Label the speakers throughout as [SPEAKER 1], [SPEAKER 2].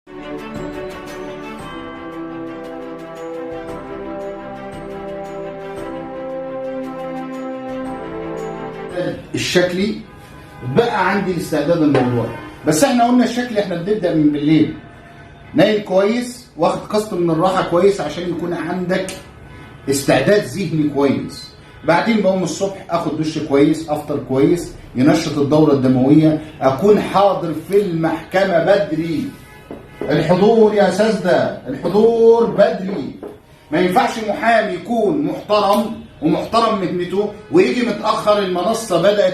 [SPEAKER 1] الشكلي بقى عندي الاستعداد الموضوعي، بس احنا قلنا الشكل احنا بنبدا من بالليل، نايم كويس، واخد قسط من الراحه كويس عشان يكون عندك استعداد ذهني كويس. بعدين بقوم الصبح اخد دش كويس، افطر كويس، ينشط الدوره الدمويه، اكون حاضر في المحكمه بدري. الحضور يا اساتذه، الحضور بدري. ما ينفعش محامي يكون محترم ومحترم مهنته ويجي متاخر، المنصه بدات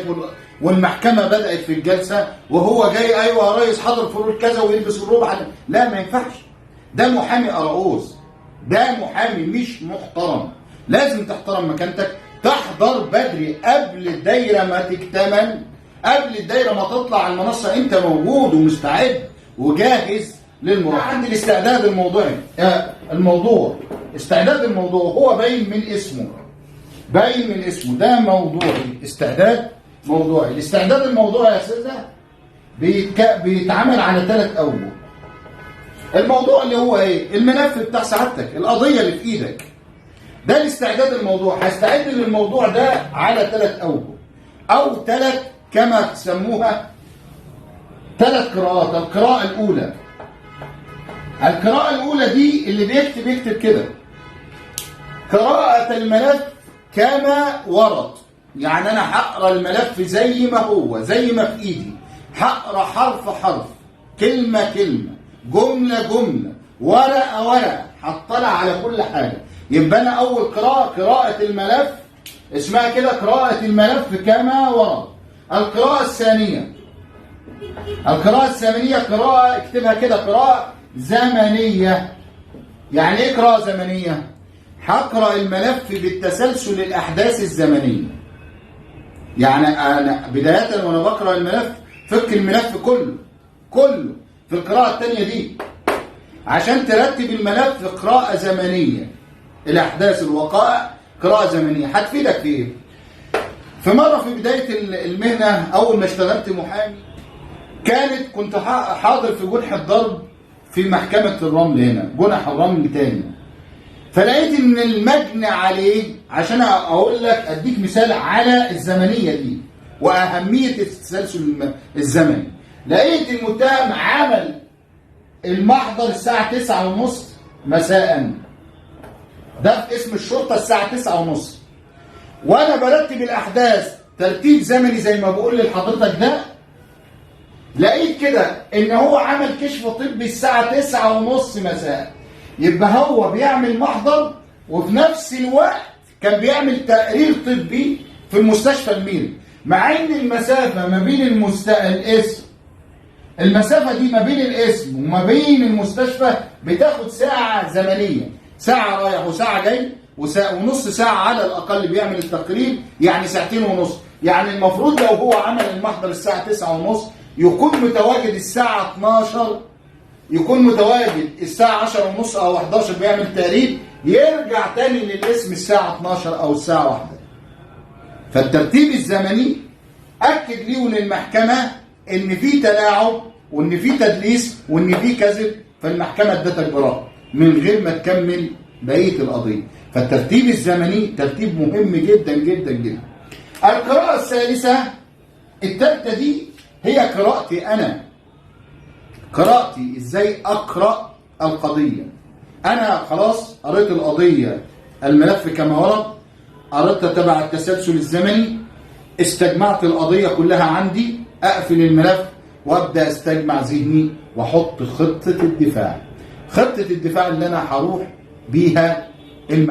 [SPEAKER 1] والمحكمه بدات في الجلسه وهو جاي ايوه يا ريس حاضر فروض كذا ويلبس الربع. لا، ما ينفعش. ده محامي قراقوز، ده محامي مش محترم. لازم تحترم مكانتك، تحضر بدري قبل الدايره ما تكتمل، قبل الدايره ما تطلع على المنصه انت موجود ومستعد وجاهز للمراجعه. عندي الاستعداد الموضوعي. استعداد الموضوع هو باين من اسمه، باين من اسمه، ده موضوعي، استعداد موضوعي. الاستعداد الموضوعي يا استاذه بيتعمل على 3 أوجه. الموضوع اللي هو ايه؟ الملف بتاع سعادتك، القضيه اللي في ايدك، ده الاستعداد الموضوع. هستعد للموضوع ده على 3 أوجه او 3 كما تسموها 3 قراءات. القراءه الاولى، القراءه الاولى دي اللي بيكتب كده: قراءه الملف كما ورد. يعني انا هقرا الملف زي ما هو، زي ما في ايدي، هقرا حرف حرف، كلمه كلمه، جمله جمله، ورقه ورقه، هطلع على كل حاجه. يبقى انا اول قراءه الملف اسمها كده قراءه الملف كما ورد. القراءه الثانيه، قراءه اكتبها كده قراءه زمنيه. يعني ايه قراءه زمنيه؟ هقرا الملف بالتسلسل الاحداث الزمنيه. يعني انا بدايه وانا بقرا الملف فك الملف كله في القراءه الثانيه دي عشان ترتب الملف قراءه زمنيه. الاحداث الوقائع قراءه زمنيه. هتفيدك في ايه؟ في مره في بدايه المهنه اول ما اشتغلت محامي كنت حاضر في جنح الضرب في محكمه الرمل هنا، جنح الرمل تاني. فلقيت ان المجني عليه، عشان اقول لك اديك مثال على الزمنيه دي واهميه التسلسل الزمني، لقيت المتهم عمل المحضر الساعه 9:30 مساء. ده في اسم الشرطه الساعه 9:30، وانا برتب الاحداث ترتيب زمني زي ما بقول لحضرتك ده. لقيت كده ان هو عمل كشف طبي الساعه 9:30 مساء. يبقى هو بيعمل محضر وفي نفس الوقت كان بيعمل تقرير طبي في المستشفى الميري، مع ان المسافه ما بين المسافه دي ما بين الاسم وما بين المستشفى بتاخد ساعه زمنيه، ساعه رايح وساعه جاي ونص ساعه على الاقل بيعمل التقرير، يعني 2.5 ساعة. يعني المفروض لو هو عمل المحضر الساعه 9:30 يكون متواجد الساعه 12، يكون متواجد الساعة 10:30 أو 11 بيعمل تقرير، يرجع تاني للاسم الساعة 12 أو الساعة 1. فالترتيب الزمني أكد ليه وللمحكمة إن في تلاعب وإن في تدليس وإن في كذب، فالمحكمة ادتك براءة من غير ما تكمل بقية القضية. فالترتيب الزمني ترتيب مهم جدا جدا جدا. القراءة الثالثة الثالثة دي هي قراءتي أنا. قراءتي ازاي اقرا القضيه. انا خلاص قريت القضيه الملف كما ورد، قريتها تبع التسلسل الزمني، استجمعت القضيه كلها عندي، اقفل الملف وابدا استجمع ذهني واحط خطه الدفاع. خطه الدفاع اللي انا هروح بيها